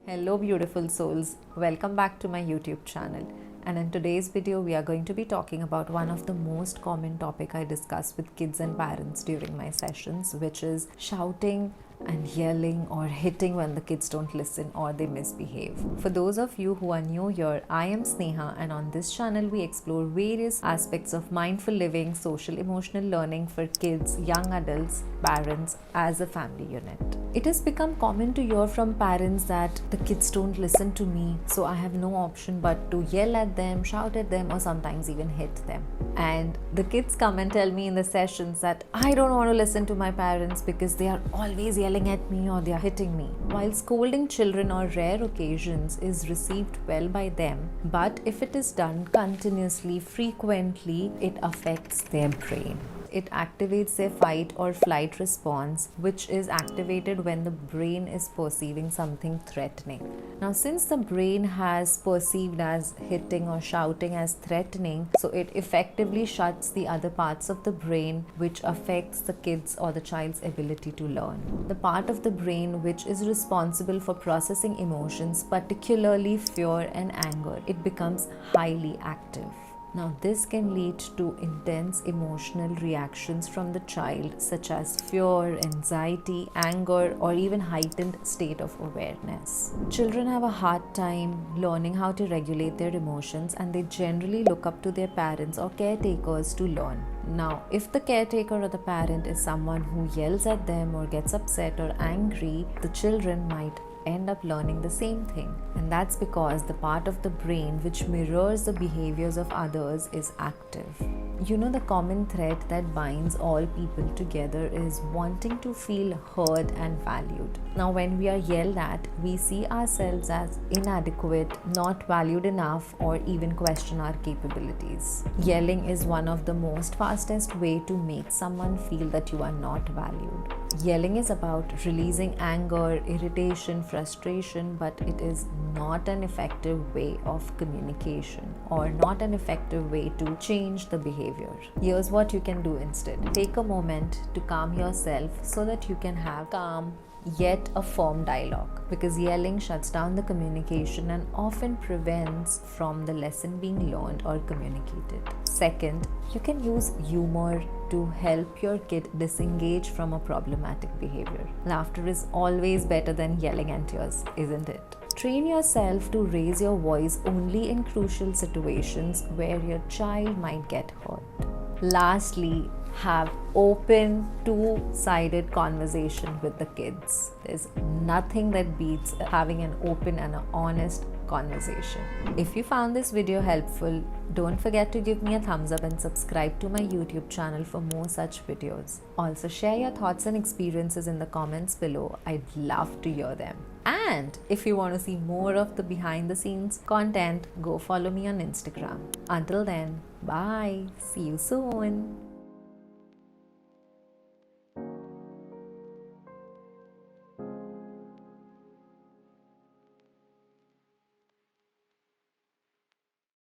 Hello beautiful souls, welcome back to my YouTube channel, and in today's video we are going to be talking about one of the most common topic I discuss with kids and parents during my sessions, which is shouting and yelling or hitting when the kids don't listen or they misbehave. For those of you who are new here, I am Sneha, and on this channel we explore various aspects of mindful living, social emotional learning for kids, young adults, parents as a family unit. It has become common to hear from parents that the kids don't listen to me, so I have no option but to yell at them, shout at them, or sometimes even hit them. And the kids come and tell me in the sessions that I don't want to listen to my parents because they are always yelling at me or they are hitting me. While scolding children on rare occasions is received well by them, but if it is done continuously, frequently, it affects their brain. It activates their fight or flight response, which is activated when the brain is perceiving something threatening. Now, since the brain has perceived as hitting or shouting as threatening, so it effectively shuts the other parts of the brain, which affects the kid's or the child's ability to learn. The part of the brain which is responsible for processing emotions, particularly fear and anger, it becomes highly active. Now, this can lead to intense emotional reactions from the child, such as fear, anxiety, anger, or even heightened state of awareness. Children have a hard time learning how to regulate their emotions, and they generally look up to their parents or caretakers to learn. Now, if the caretaker or the parent is someone who yells at them or gets upset or angry, the children might end up learning the same thing, and that's because the part of the brain which mirrors the behaviors of others is active. You know, the common thread that binds all people together is wanting to feel heard and valued. Now, when we are yelled at, we see ourselves as inadequate, not valued enough, or even question our capabilities. Yelling is one of the most fastest way to make someone feel that you are not valued. Yelling is about releasing anger, irritation, frustration, but it is not an effective way of communication or not an effective way to change the behavior. Here's what you can do instead. Take a moment to calm yourself so that you can have calm yet a firm dialogue, because yelling shuts down the communication and often prevents from the lesson being learned or communicated. Second, you can use humor to help your kid disengage from a problematic behavior. Laughter is always better than yelling and tears, isn't it? Train yourself to raise your voice only in crucial situations where your child might get hurt. Lastly, have open, two-sided conversation with the kids. There's nothing that beats having an open and an honest conversation. If you found this video helpful, don't forget to give me a thumbs up and subscribe to my YouTube channel for more such videos. Also, share your thoughts and experiences in the comments below. I'd love to hear them. And if you want to see more of the behind the scenes content, go follow me on Instagram. Until then, bye. See you soon.